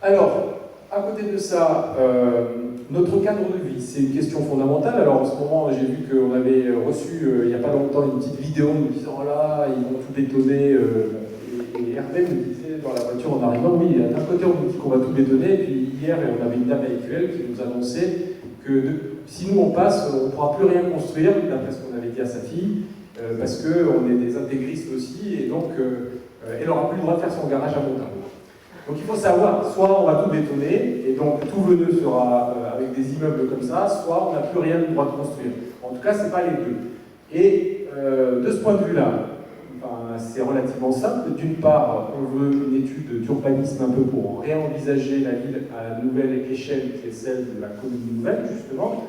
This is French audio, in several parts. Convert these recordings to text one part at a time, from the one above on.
Alors, à côté de ça, notre cadre de vie, c'est une question fondamentale. Alors en ce moment, j'ai vu qu'on avait reçu, il n'y a pas longtemps, une petite vidéo nous disant oh là, ils vont tout bétonner. Et Hervé me disait dans la voiture en arrivant, oui, d'un côté on nous dit qu'on va tout bétonner, et puis hier, on avait une dame habituelle qui nous annonçait que si nous on passe, on ne pourra plus rien construire, d'après ce qu'on avait dit à sa fille, parce qu'on est des intégristes aussi, et donc elle n'aura plus le droit de faire son garage à Montargis. Donc il faut savoir, soit on va tout bétonner, et donc tout Veneux sera avec des immeubles comme ça, soit on n'a plus rien le droit de construire. En tout cas, ce n'est pas les deux. Et de ce point de vue-là, c'est relativement simple. D'une part, on veut une étude d'urbanisme un peu pour réenvisager la ville à la nouvelle échelle qui est celle de la commune nouvelle, justement.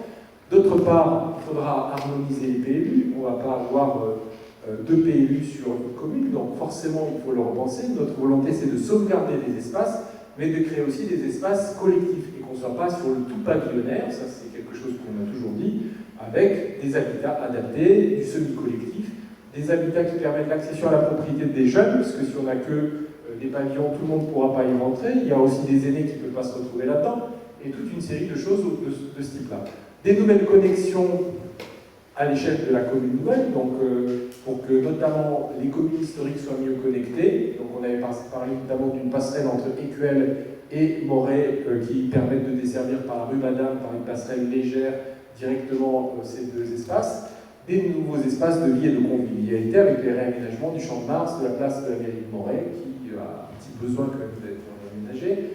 D'autre part, il faudra harmoniser les PLU. On ne va pas avoir deux PLU sur une commune, donc forcément, il faut le repenser. Notre volonté, c'est de sauvegarder les espaces, mais de créer aussi des espaces collectifs et qu'on ne soit pas sur le tout pavillonnaire, ça c'est quelque chose qu'on a toujours dit, avec des habitats adaptés, du semi-collectif, des habitats qui permettent l'accession à la propriété des jeunes, parce que si on n'a que des pavillons, tout le monde ne pourra pas y rentrer. Il y a aussi des aînés qui ne peuvent pas se retrouver là-dedans, et toute une série de choses de ce type-là. Des nouvelles connexions à l'échelle de la commune nouvelle, donc pour que notamment les communes historiques soient mieux connectées. Donc on avait parlé notamment d'une passerelle entre Écuelles et Moret qui permettent de desservir par la rue Madame, par une passerelle légère, directement ces deux espaces. Des nouveaux espaces de vie et de convivialité avec les réaménagements du Champ de Mars, de la place de la mairie de Moret, qui a un petit besoin quand même d'être réaménagé,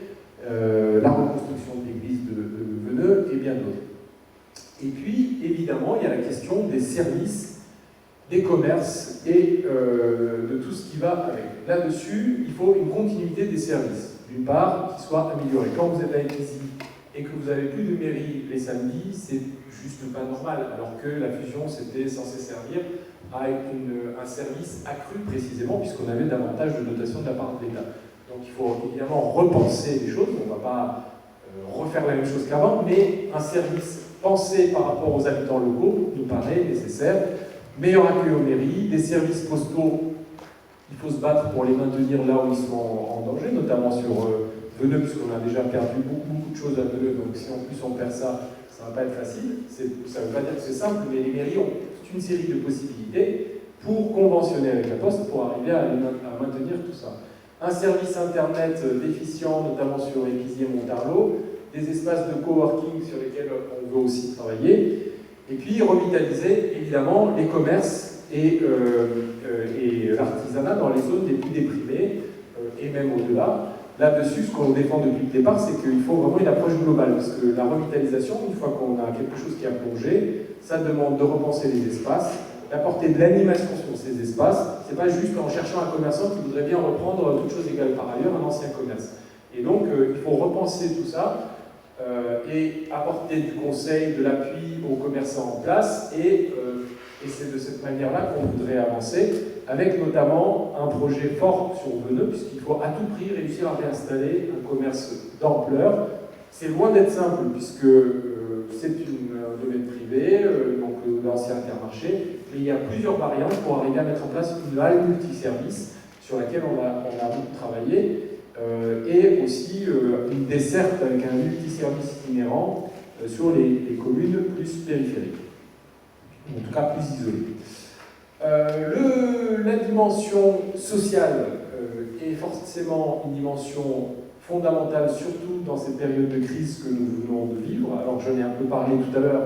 la reconstruction de l'église de Veneux et bien d'autres. Et puis, évidemment, il y a la question des services, des commerces et de tout ce qui va avec. Là-dessus, il faut une continuité des services. D'une part, qui soit améliorée. Quand vous êtes à Épisy et que vous n'avez plus de mairie les samedis, c'est juste pas normal, alors que la fusion, c'était censé servir à un service accru précisément, puisqu'on avait davantage de dotation de la part de l'État. Donc il faut évidemment repenser les choses, on ne va pas refaire la même chose qu'avant, mais un service pensé par rapport aux habitants locaux nous paraît nécessaire. Meilleur accueil aux mairies, des services postaux, il faut se battre pour les maintenir là où ils sont en danger, notamment sur Veneux, puisqu'on a déjà perdu beaucoup de choses à Veneux, donc si en plus on perd ça, ça ne va pas être facile. Ça ne veut pas dire que c'est simple, mais les mairies ont toute une série de possibilités pour conventionner avec la Poste, pour arriver à maintenir tout ça. Un service internet déficient, notamment sur Épisy et Montarlot, des espaces de coworking sur lesquels on veut aussi travailler, et puis revitaliser évidemment les commerces et l'artisanat dans les zones les plus déprimées, et même au-delà. Là-dessus, ce qu'on défend depuis le départ, c'est qu'il faut vraiment une approche globale, parce que la revitalisation, une fois qu'on a quelque chose qui a plongé, ça demande de repenser les espaces, d'apporter de l'animation sur ces espaces. C'est pas juste en cherchant un commerçant qui voudrait bien reprendre, toute chose égale par ailleurs, un ancien commerce. Et donc, il faut repenser tout ça et apporter du conseil, de l'appui aux commerçants en place, et c'est de cette manière-là qu'on voudrait avancer, avec notamment un projet fort sur Veneux, puisqu'il faut à tout prix réussir à réinstaller un commerce d'ampleur. C'est loin d'être simple, puisque c'est un domaine privé, donc l'ancien Intermarché, mais il y a plusieurs variantes pour arriver à mettre en place une halle multiservice sur laquelle on a beaucoup travaillé, et aussi une desserte avec un multiservice itinérant sur les communes plus périphériques, en tout cas plus isolées. La dimension sociale est forcément une dimension fondamentale, surtout dans cette période de crise que nous venons de vivre. Alors j'en ai un peu parlé tout à l'heure,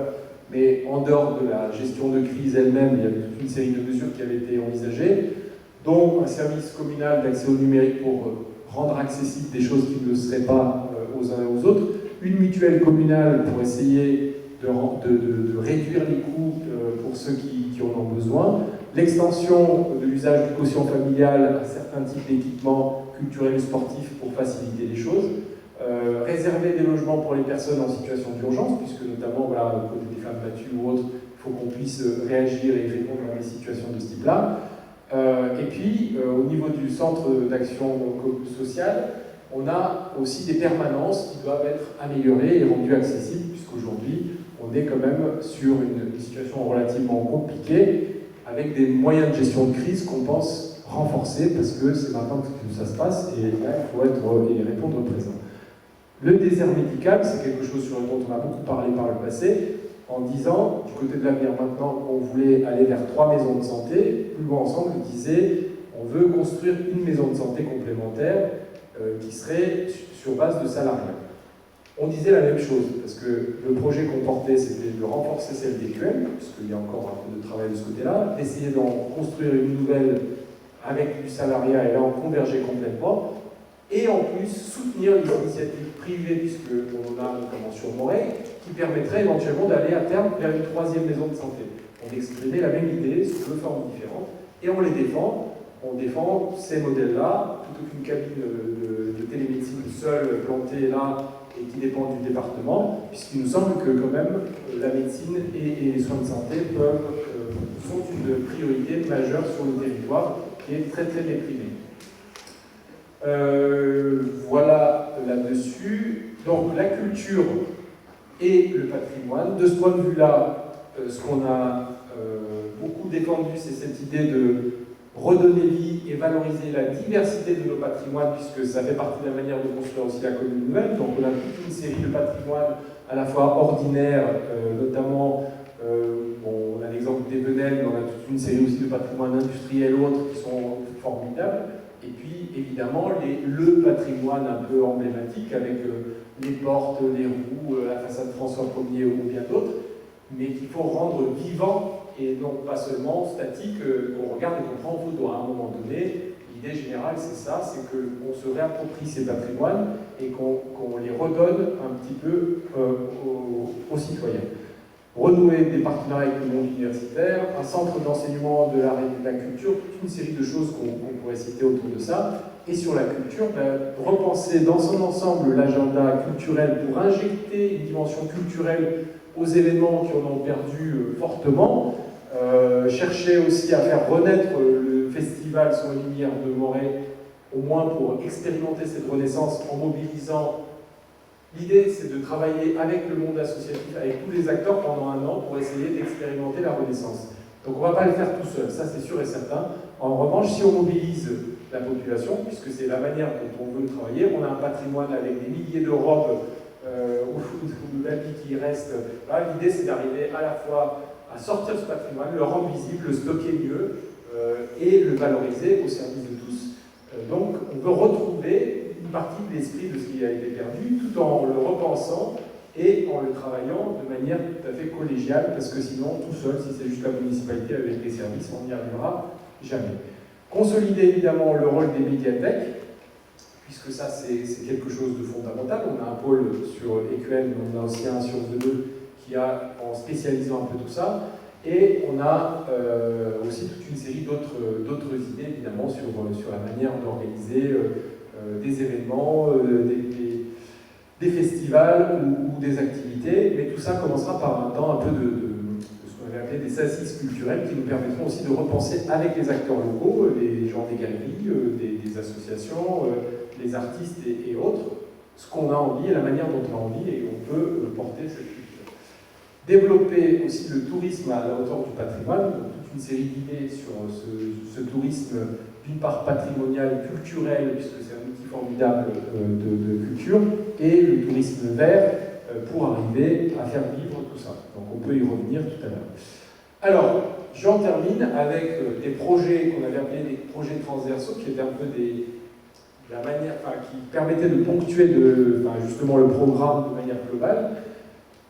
mais en dehors de la gestion de crise elle-même, il y avait toute une série de mesures qui avaient été envisagées, dont un service communal d'accès au numérique pour rendre accessibles des choses qui ne le seraient pas aux uns et aux autres, une mutuelle communale pour essayer de réduire les coûts pour ceux qui en ont besoin, l'extension de l'usage du quotient familial à certains types d'équipements culturels et sportifs pour faciliter les choses, réserver des logements pour les personnes en situation d'urgence, puisque notamment, voilà, côté des femmes battues ou autres, il faut qu'on puisse réagir et répondre à des situations de ce type-là. Et puis, au niveau du centre d'action sociale, on a aussi des permanences qui doivent être améliorées et rendues accessibles, puisqu'aujourd'hui, on est quand même sur une situation relativement compliquée, avec des moyens de gestion de crise qu'on pense renforcer, parce que c'est maintenant que ça se passe, et là, il faut répondre présent. Le désert médical, c'est quelque chose sur lequel on a beaucoup parlé par le passé, en disant, du côté de l'avenir maintenant, on voulait aller vers 3 maisons de santé. Plus loin ensemble, on disait, on veut construire une maison de santé complémentaire qui serait sur base de salariat. On disait la même chose, parce que le projet qu'on portait, c'était de renforcer celle d'EQM, parce qu'il y a encore un peu de travail de ce côté-là, d'essayer d'en construire une nouvelle avec du salariat, et là on convergeait complètement, et en plus soutenir les initiatives privées, puisqu'on en a notamment sur Morée, qui permettrait éventuellement d'aller à terme vers une 3e maison de santé. On exprimait la même idée sous deux formes différentes, et on les défend. On défend ces modèles-là, plutôt qu'une cabine de télémédecine seule plantée là et qui dépend du département, puisqu'il nous semble que quand même la médecine et les soins de santé sont une priorité majeure sur le territoire qui est très très déprimé. Voilà là-dessus. Donc la culture et le patrimoine. De ce point de vue-là, ce qu'on a beaucoup défendu, c'est cette idée de redonner vie et valoriser la diversité de nos patrimoines, puisque ça fait partie de la manière de construire aussi la commune nouvelle. Donc on a toute une série de patrimoines à la fois ordinaires, notamment, on a l'exemple des Venelles, mais on a toute une série aussi de patrimoines industriels autres qui sont formidables. Et puis évidemment le patrimoine un peu emblématique avec les portes, les roues, la façade François Ier ou bien d'autres, mais qu'il faut rendre vivant et non pas seulement statique, qu'on regarde et qu'on prend en photo. À un moment donné, l'idée générale, c'est ça, c'est qu'on se réapproprie ces patrimoines et qu'on les redonne un petit peu aux citoyens. Renouer des partenariats avec le monde universitaire, un centre d'enseignement de l'art et de la culture, toute une série de choses qu'on pourrait citer autour de ça. Et sur la culture, repenser dans son ensemble l'agenda culturel pour injecter une dimension culturelle aux événements qui en ont perdu fortement, chercher aussi à faire renaître le festival Son Lumière de Morée, au moins pour expérimenter cette renaissance en mobilisant. L'idée, c'est de travailler avec le monde associatif, avec tous les acteurs pendant un an pour essayer d'expérimenter la renaissance. Donc on ne va pas le faire tout seul, ça c'est sûr et certain. En revanche, si on mobilise la population, puisque c'est la manière dont on veut travailler, on a un patrimoine avec des milliers de robes ou d'habits qui restent. L'idée, c'est d'arriver à la fois à sortir ce patrimoine, le rendre visible, le stocker mieux et le valoriser au service de tous. Donc on veut retrouver une partie de l'esprit de ce qui a été perdu, tout en le repensant et en le travaillant de manière tout à fait collégiale, parce que sinon, tout seul, si c'est juste la municipalité avec les services, on n'y arrivera jamais. Consolider évidemment le rôle des médiathèques, puisque ça c'est quelque chose de fondamental. On a un pôle sur EQM, mais on a aussi un sur V2 qui a, en spécialisant un peu tout ça, et on a aussi toute une série d'autres idées évidemment sur la manière d'organiser des événements, des festivals ou des activités, mais tout ça commencera par un temps un peu de ce qu'on avait appelé des assises culturelles qui nous permettront aussi de repenser avec les acteurs locaux, les gens des galeries, des associations, les artistes et autres, ce qu'on a envie et la manière dont on a envie et on peut porter cette culture. Développer aussi le tourisme à la hauteur du patrimoine, donc toute une série d'idées sur ce tourisme, d'une part patrimonial, culturel, puisque c'est un outil formidable de culture, et le tourisme vert pour arriver à faire vivre tout ça. Donc on peut y revenir tout à l'heure. Alors, j'en termine avec des projets qu'on avait appelés des projets transversaux, qui étaient un peu la manière, qui permettaient de ponctuer justement le programme de manière globale.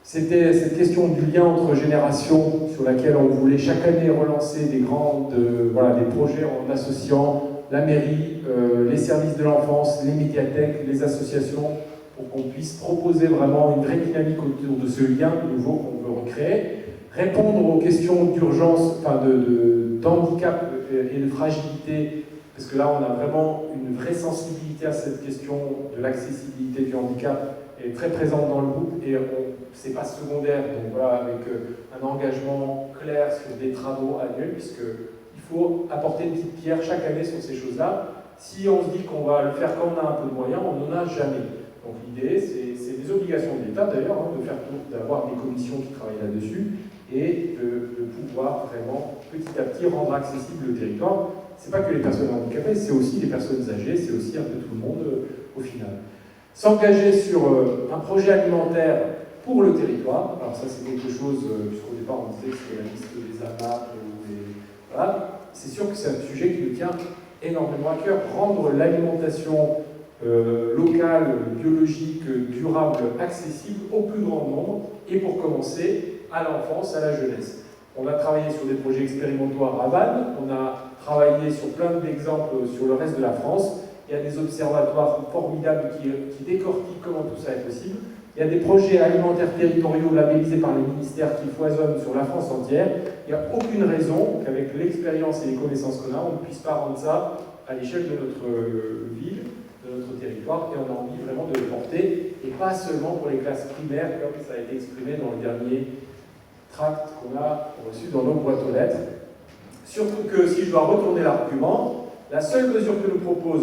C'était cette question du lien entre générations sur laquelle on voulait chaque année relancer des projets en associant la mairie, les services de l'enfance, les médiathèques, les associations, pour qu'on puisse proposer vraiment une vraie dynamique autour de ce lien nouveau qu'on veut recréer, répondre aux questions d'urgence, d'handicap et de fragilité, parce que là on a vraiment une vraie sensibilité à cette question de l'accessibilité du handicap. Elle est très présente dans le groupe et c'est pas secondaire, donc voilà, avec un engagement clair sur des travaux annuels, puisqu'il faut apporter une petite pierre chaque année sur ces choses-là. Si on se dit qu'on va le faire quand on a un peu de moyens, on n'en a jamais. Donc l'idée, c'est des obligations de l'État d'ailleurs, d'avoir des commissions qui travaillent là-dessus et de pouvoir vraiment petit à petit rendre accessible le territoire. C'est pas que les personnes handicapées, c'est aussi les personnes âgées, c'est aussi un peu tout le monde au final. S'engager sur un projet alimentaire pour le territoire, alors ça c'est quelque chose, puisqu'au départ on disait que c'était la liste des AMAP, voilà, c'est sûr que c'est un sujet qui nous tient énormément à cœur. Rendre l'alimentation locale, biologique, durable, accessible au plus grand nombre, et pour commencer, à l'enfance, à la jeunesse. On a travaillé sur des projets expérimentaux à Ravannes, on a travaillé sur plein d'exemples sur le reste de la France. Il y a des observatoires formidables qui décortiquent comment tout ça est possible. Il y a des projets alimentaires territoriaux labellisés par les ministères qui foisonnent sur la France entière. Il n'y a aucune raison qu'avec l'expérience et les connaissances qu'on a, on ne puisse pas rendre ça à l'échelle de notre ville, de notre territoire, et on a envie vraiment de le porter, et pas seulement pour les classes primaires, comme ça a été exprimé dans le dernier tract qu'on a reçu dans nos boîtes aux lettres. Surtout que, si je dois retourner l'argument, la seule mesure que nous propose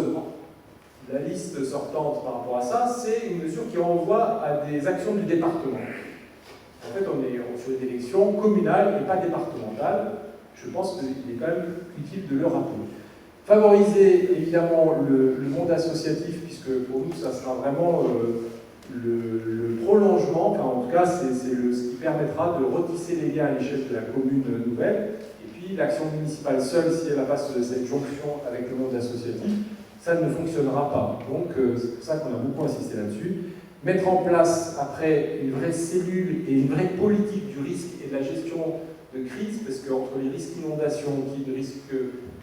la liste sortante par rapport à ça, c'est une mesure qui renvoie à des actions du département. En fait, on est sur une élection communale et pas départementale. Je pense qu'il est quand même utile de le rappeler. Favoriser évidemment le monde associatif, puisque pour nous, ça sera vraiment le prolongement, enfin en tout cas, c'est ce qui permettra de retisser les liens à l'échelle de la commune nouvelle. Et puis, l'action municipale seule, si elle n'a pas cette jonction avec le monde associatif, ça ne fonctionnera pas. Donc, c'est pour ça qu'on a beaucoup insisté là-dessus. Mettre en place, après, une vraie cellule et une vraie politique du risque et de la gestion de crise, parce qu'entre les risques d'inondation qui ne risquent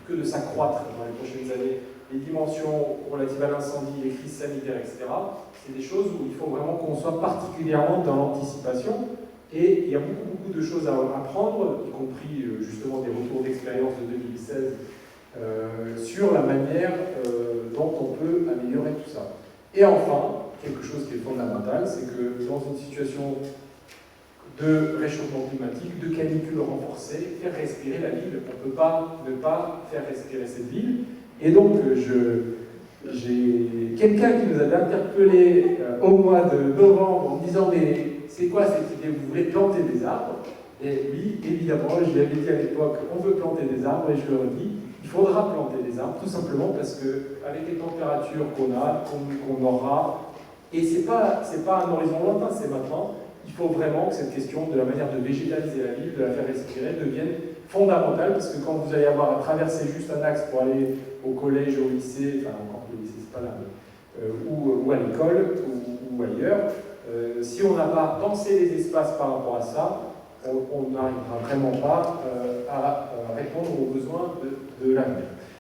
que de s'accroître dans les prochaines années, les dimensions relatives à l'incendie, les crises sanitaires, etc., c'est des choses où il faut vraiment qu'on soit particulièrement dans l'anticipation. Et il y a beaucoup de choses à apprendre, y compris justement des retours d'expérience de 2016, sur la manière dont on peut améliorer tout ça. Et enfin, quelque chose qui est fondamental, c'est que dans une situation de réchauffement climatique, de canicule renforcée, faire respirer la ville. On ne peut pas ne pas faire respirer cette ville. Et donc, j'ai quelqu'un qui nous a interpellé au mois de novembre en disant « Mais c'est quoi cette idée? Vous voulez planter des arbres ?» Et oui, évidemment, je lui avais dit à l'époque « On veut planter des arbres » et je leur ai dit « Il faudra planter des arbres, tout simplement parce qu'avec les températures qu'on aura, et c'est pas un horizon lointain, c'est maintenant, il faut vraiment que cette question de la manière de végétaliser la ville, de la faire respirer, devienne fondamentale, parce que quand vous allez avoir à traverser juste un axe pour aller au collège, au lycée, enfin encore au lycée, c'est pas là, ou à l'école, ou ailleurs, si on n'a pas pensé les espaces par rapport à ça, on n'arrivera vraiment pas à répondre aux besoins de l'avenir.